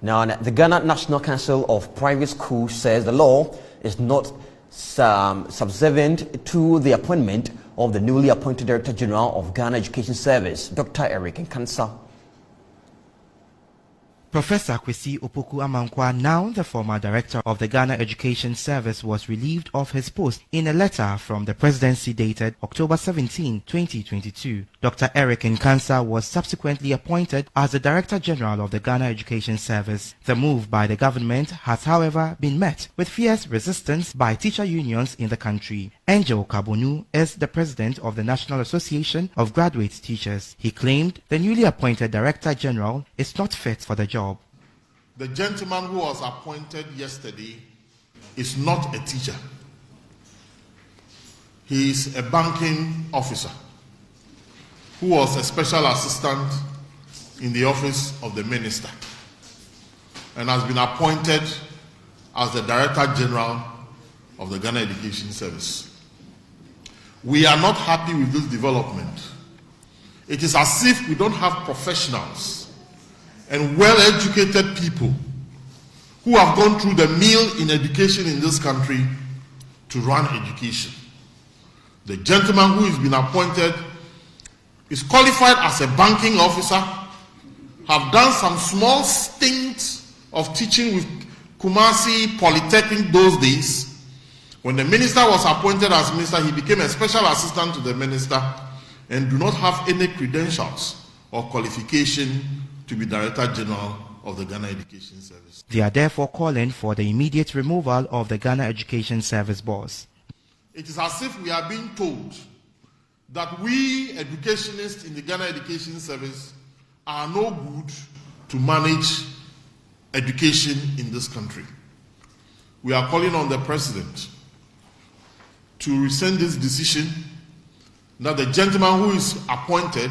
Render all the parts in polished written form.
Now, the Ghana National Council of Private Schools says the law is not subservient to the appointment of the newly appointed Director General of Ghana Education Service, Dr. Eric Nkansa. Professor Kwesi Opoku Amankwa, now the former director of the Ghana Education Service, was relieved of his post in a letter from the presidency dated October 17, 2022. Dr. Eric Nkansa was subsequently appointed as the Director General of the Ghana Education Service. The move by the government has, however, been met with fierce resistance by teacher unions in the country. Angel Kabonu is the president of the National Association of Graduate Teachers. He claimed the newly appointed Director General is not fit for the job. The gentleman who was appointed yesterday is not a teacher. He is a banking officer who was a special assistant in the office of the minister and has been appointed as the Director General of the Ghana Education Service. We are not happy with this development. It is as if we don't have professionals and well-educated people who have gone through the mill in education in this country to run education. The gentleman who has been appointed is qualified as a banking officer, have done some small stints of teaching with Kumasi Polytechnic those days. When the minister was appointed as minister, he became a special assistant to the minister and do not have any credentials or qualification to be Director General of the Ghana Education Service. They are therefore calling for the immediate removal of the Ghana Education Service boss. It is as if we are being told that we educationists in the Ghana Education Service are no good to manage education in this country. We are calling on the President to rescind this decision that the gentleman who is appointed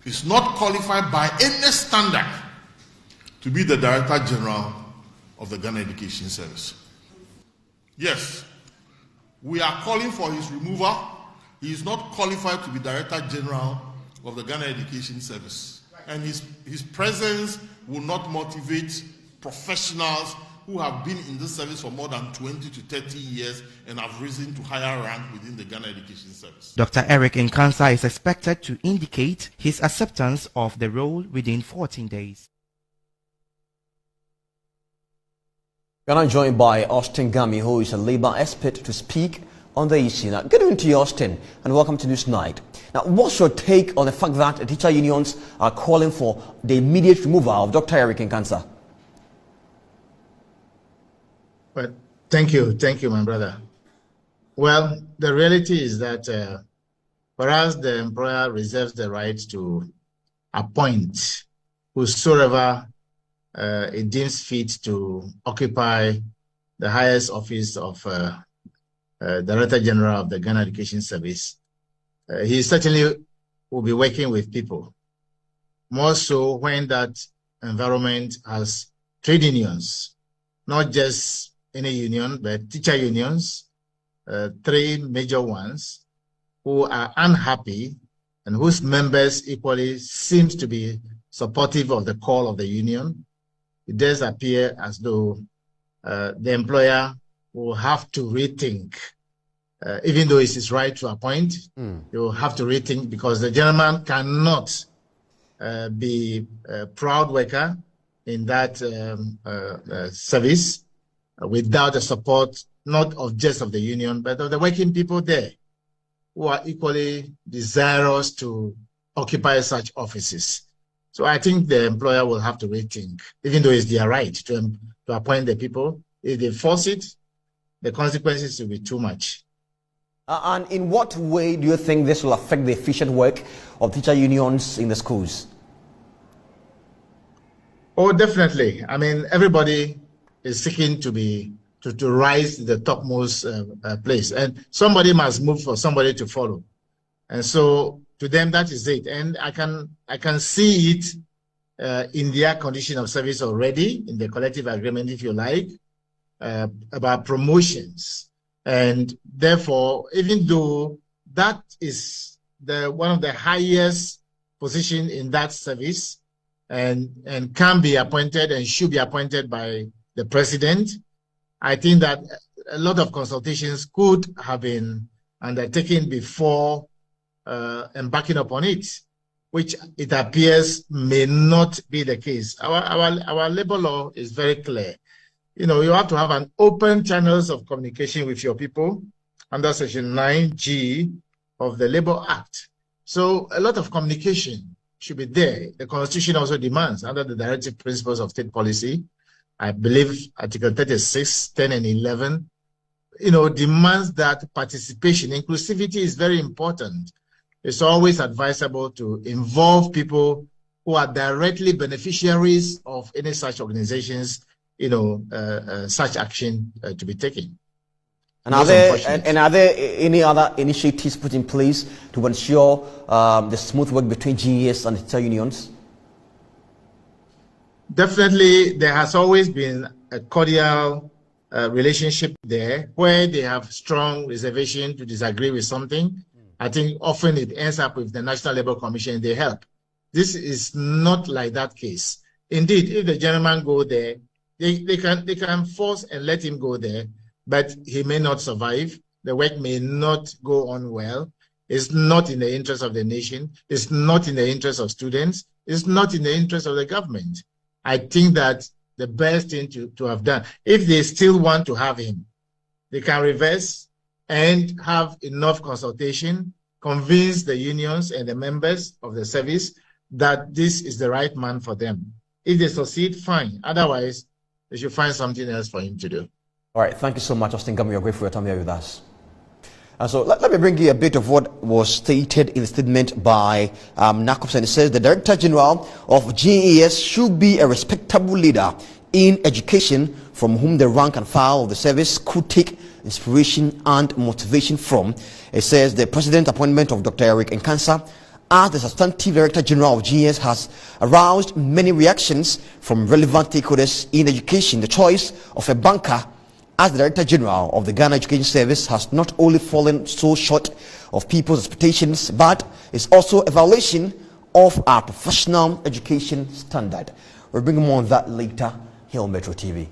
is not qualified by any standard to be the Director General of the Ghana Education Service. Yes, we are calling for his removal. He is not qualified to be Director General of the Ghana Education Service. And his presence will not motivate professionals who have been in this service for more than 20 to 30 years and have risen to higher rank within the Ghana Education Service. Dr. Eric Nkansa is expected to indicate his acceptance of the role within 14 days. We are now joined by Austin Gami, who is a labor expert, to speak on the issue. Now, good evening to you, Austin, and welcome to News Night. Now, what's your take on the fact that the teacher unions are calling for the immediate removal of Dr. Eric Nkansa? Well, thank you, my brother. Well, the reality is that for us, the employer reserves the right to appoint whosoever it deems fit to occupy the highest office of Director General of the Ghana Education Service. He certainly will be working with people, more so when that environment has trade unions, not just any union, but teacher unions, three major ones, who are unhappy and whose members equally seems to be supportive of the call of the union. It does appear as though the employer will have to rethink, even though it's his right to appoint, he will have to rethink, because the gentleman cannot be a proud worker in that service without the support, not of just of the union, but of the working people there, who are equally desirous to occupy such offices. So I think the employer will have to rethink, even though it's their right to appoint the people. If they force it, the consequences will be too much. And in what way do you think this will affect the efficient work of teacher unions in the schools? Oh, definitely. I mean, everybody is seeking to rise to the topmost place, and somebody must move for somebody to follow. And so to them, that is it. And I can see it in their condition of service already, in the collective agreement, if you like, about promotions. And therefore, even though that is one of the highest position in that service, and can be appointed and should be appointed by the president. I think that a lot of consultations could have been undertaken before embarking upon it, which it appears may not be the case. Our labor law is very clear. You know, you have to have an open channels of communication with your people under Section 9G of the Labor Act. So a lot of communication should be there. The Constitution also demands, under the directive principles of state policy, I believe Article 36, 10 and 11, you know, demands that participation, inclusivity is very important. It's always advisable to involve people who are directly beneficiaries of any such organizations, you know, such action to be taken. And are there any other initiatives put in place to ensure the smooth work between GES and the teacher unions? Definitely, there has always been a cordial relationship there where they have strong reservation to disagree with something. I think often it ends up with the National Labour Commission, they help. This is not like that case. Indeed, if the gentleman go there, they can force and let him go there, but he may not survive. The work may not go on well. It's not in the interest of the nation. It's not in the interest of students. It's not in the interest of the government. I think that the best thing to have done, if they still want to have him, they can reverse and have enough consultation, convince the unions and the members of the service that this is the right man for them. If they succeed, fine. Otherwise, they should find something else for him to do. All right, thank you so much, Austin Gami. We're grateful for your time here with us. And so let me bring you a bit of what was stated in the statement by Nacobson. It says the Director General of GES should be a respectable leader in education from whom the rank and file of the service could take inspiration and motivation from. It says the president appointment of Dr. Eric Nkansa as the substantive Director General of GES has aroused many reactions from relevant stakeholders in education. The choice of a banker as the Director General of the Ghana Education Service has not only fallen so short of people's expectations, but is also a violation of our professional education standard. We'll bring more on that later here on Metro TV.